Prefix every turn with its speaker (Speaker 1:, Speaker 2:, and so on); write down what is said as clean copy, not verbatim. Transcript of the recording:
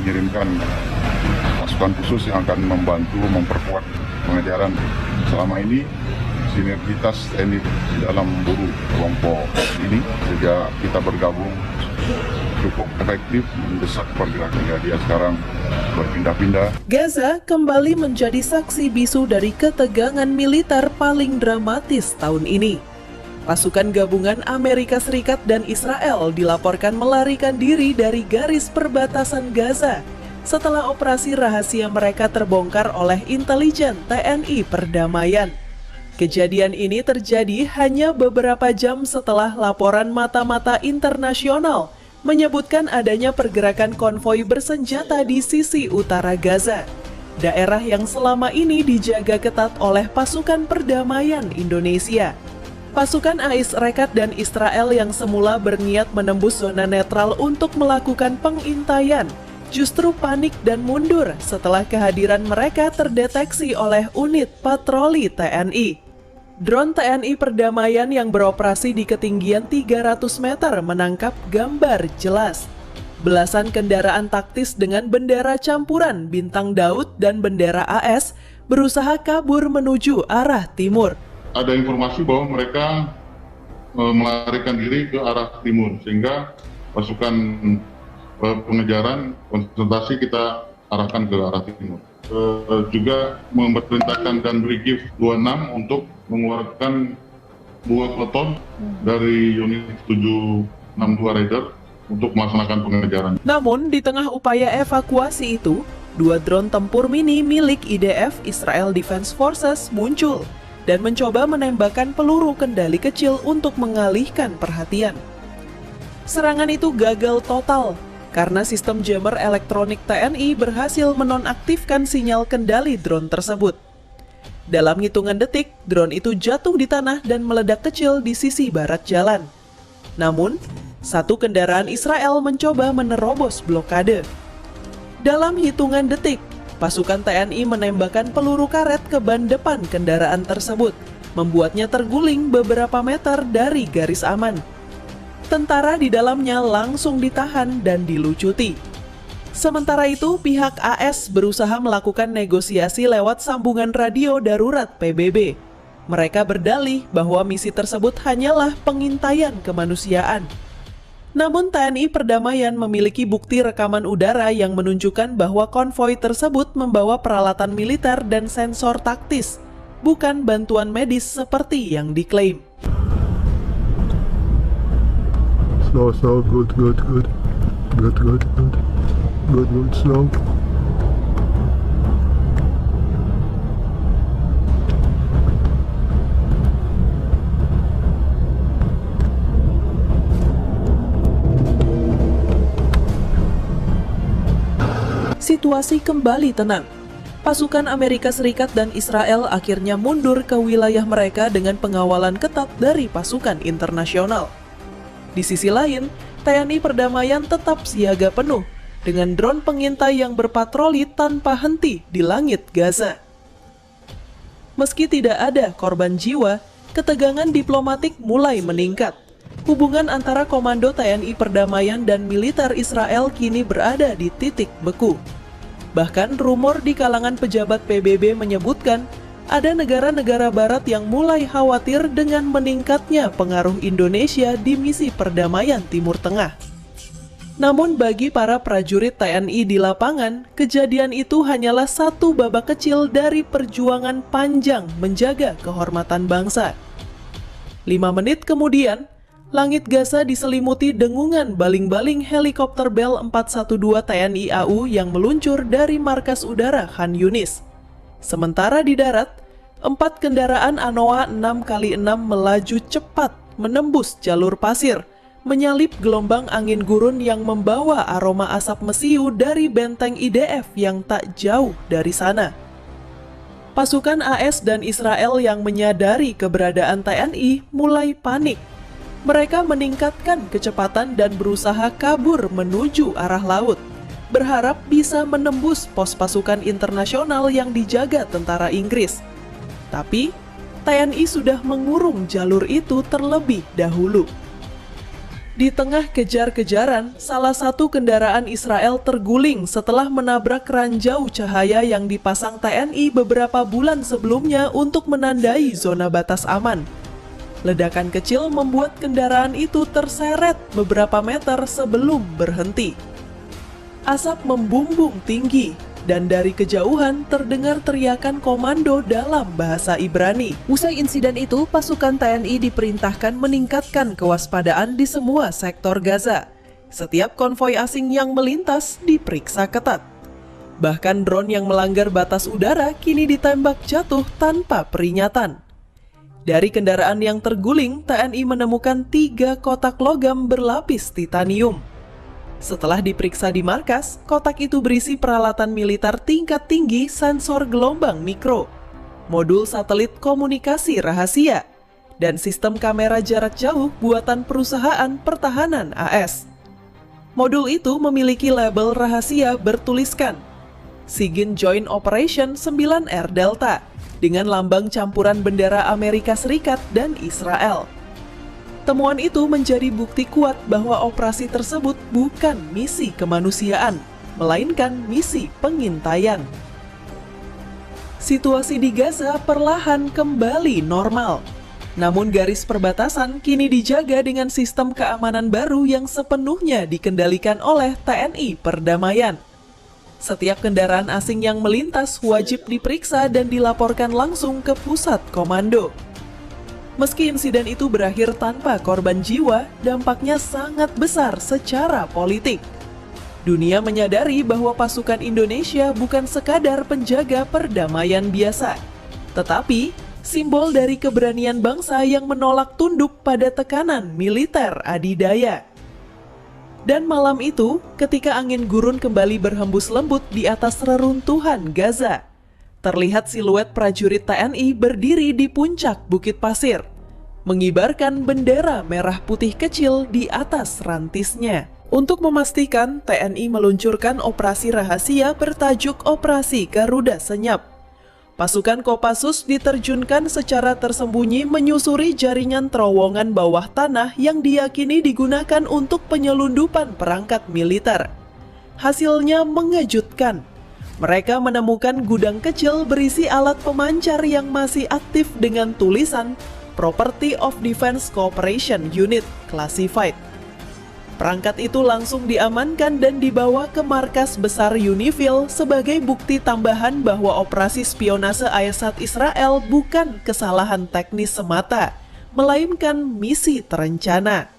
Speaker 1: mengirimkan pasukan khusus yang akan membantu memperkuat pengejaran. Selama ini sinergitas TNI di dalam buru kelompok ini sejak kita bergabung cukup efektif mendesak pergerakan dia sekarang berpindah-pindah.
Speaker 2: Gaza kembali menjadi saksi bisu dari ketegangan militer paling dramatis tahun ini. Pasukan gabungan Amerika Serikat dan Israel dilaporkan melarikan diri dari garis perbatasan Gaza setelah operasi rahasia mereka terbongkar oleh intelijen TNI Perdamaian. Kejadian ini terjadi hanya beberapa jam setelah laporan mata-mata internasional menyebutkan adanya pergerakan konvoi bersenjata di sisi utara Gaza, daerah yang selama ini dijaga ketat oleh pasukan perdamaian Indonesia. Pasukan AS Serikat dan Israel yang semula berniat menembus zona netral untuk melakukan pengintaian, justru panik dan mundur setelah kehadiran mereka terdeteksi oleh unit patroli TNI. Drone TNI Perdamaian yang beroperasi di ketinggian 300 meter menangkap gambar jelas. Belasan kendaraan taktis dengan bendera campuran bintang Daud dan bendera AS berusaha kabur menuju arah timur.
Speaker 1: Ada informasi bahwa mereka melarikan diri ke arah timur, sehingga pasukan pengejaran konsentrasi kita arahkan ke arah timur. Juga memerintahkan dan Brigif 26 untuk mengeluarkan 2 peleton dari unit 762 Raider untuk melaksanakan pengejaran.
Speaker 2: Namun, di tengah upaya evakuasi itu, 2 drone tempur mini milik IDF Israel Defense Forces muncul dan mencoba menembakkan peluru kendali kecil untuk mengalihkan perhatian. Serangan itu gagal total karena sistem jammer elektronik TNI berhasil menonaktifkan sinyal kendali drone tersebut. Dalam hitungan detik, drone itu jatuh di tanah dan meledak kecil di sisi barat jalan. Namun, satu kendaraan Israel mencoba menerobos blokade. Dalam hitungan detik, pasukan TNI menembakkan peluru karet ke ban depan kendaraan tersebut, membuatnya terguling beberapa meter dari garis aman. Tentara di dalamnya langsung ditahan dan dilucuti. Sementara itu, pihak AS berusaha melakukan negosiasi lewat sambungan radio darurat PBB. Mereka berdalih bahwa misi tersebut hanyalah pengintaian kemanusiaan. Namun TNI Perdamaian memiliki bukti rekaman udara yang menunjukkan bahwa konvoi tersebut membawa peralatan militer dan sensor taktis, bukan bantuan medis seperti yang diklaim.
Speaker 3: Slow, good, slow.
Speaker 2: Situasi kembali tenang. Pasukan Amerika Serikat dan Israel akhirnya mundur ke wilayah mereka dengan pengawalan ketat dari pasukan internasional. Di sisi lain, TNI Perdamaian tetap siaga penuh dengan drone pengintai yang berpatroli tanpa henti di langit Gaza. Meski tidak ada korban jiwa, ketegangan diplomatik mulai meningkat. Hubungan antara komando TNI Perdamaian dan militer Israel kini berada di titik beku. Bahkan rumor di kalangan pejabat PBB menyebutkan ada negara-negara barat yang mulai khawatir dengan meningkatnya pengaruh Indonesia di misi perdamaian Timur Tengah. Namun bagi para prajurit TNI di lapangan, kejadian itu hanyalah satu babak kecil dari perjuangan panjang menjaga kehormatan bangsa. 5 menit kemudian, langit Gaza diselimuti dengungan baling-baling helikopter Bell 412 TNI AU yang meluncur dari markas udara Khan Yunis. Sementara di darat, 4 kendaraan Anoa 6x6 melaju cepat menembus jalur pasir, menyalip gelombang angin gurun yang membawa aroma asap mesiu dari benteng IDF yang tak jauh dari sana. Pasukan AS dan Israel yang menyadari keberadaan TNI mulai panik. Mereka meningkatkan kecepatan dan berusaha kabur menuju arah laut, berharap bisa menembus pos pasukan internasional yang dijaga tentara Inggris. Tapi, TNI sudah mengurung jalur itu terlebih dahulu. Di tengah kejar-kejaran, salah satu kendaraan Israel terguling setelah menabrak ranjau cahaya yang dipasang TNI beberapa bulan sebelumnya untuk menandai zona batas aman. Ledakan kecil membuat kendaraan itu terseret beberapa meter sebelum berhenti. Asap membumbung tinggi, dan dari kejauhan terdengar teriakan komando dalam bahasa Ibrani. Usai insiden itu, pasukan TNI diperintahkan meningkatkan kewaspadaan di semua sektor Gaza. Setiap konvoi asing yang melintas diperiksa ketat. Bahkan drone yang melanggar batas udara kini ditembak jatuh tanpa peringatan. Dari kendaraan yang terguling, TNI menemukan 3 kotak logam berlapis titanium. Setelah diperiksa di markas, kotak itu berisi peralatan militer tingkat tinggi sensor gelombang mikro, modul satelit komunikasi rahasia, dan sistem kamera jarak jauh buatan perusahaan pertahanan AS. Modul itu memiliki label rahasia bertuliskan SIGINT Joint Operation 9R Delta dengan lambang campuran bendera Amerika Serikat dan Israel. Temuan itu menjadi bukti kuat bahwa operasi tersebut bukan misi kemanusiaan, melainkan misi pengintaian. Situasi di Gaza perlahan kembali normal. Namun garis perbatasan kini dijaga dengan sistem keamanan baru yang sepenuhnya dikendalikan oleh TNI Perdamaian. Setiap kendaraan asing yang melintas wajib diperiksa dan dilaporkan langsung ke pusat komando. Meski insiden itu berakhir tanpa korban jiwa, dampaknya sangat besar secara politik. Dunia menyadari bahwa pasukan Indonesia bukan sekadar penjaga perdamaian biasa, tetapi simbol dari keberanian bangsa yang menolak tunduk pada tekanan militer adidaya. Dan malam itu, ketika angin gurun kembali berhembus lembut di atas reruntuhan Gaza, terlihat siluet prajurit TNI berdiri di puncak Bukit Pasir, mengibarkan bendera merah putih kecil di atas rantisnya. Untuk memastikan, TNI meluncurkan operasi rahasia bertajuk Operasi Garuda Senyap. Pasukan Kopassus diterjunkan secara tersembunyi menyusuri jaringan terowongan bawah tanah yang diyakini digunakan untuk penyelundupan perangkat militer. Hasilnya mengejutkan. Mereka menemukan gudang kecil berisi alat pemancar yang masih aktif dengan tulisan Property of Defense Cooperation Unit Classified. Perangkat itu langsung diamankan dan dibawa ke markas besar UNIFIL sebagai bukti tambahan bahwa operasi spionase Ayasat Israel bukan kesalahan teknis semata, melainkan misi terencana.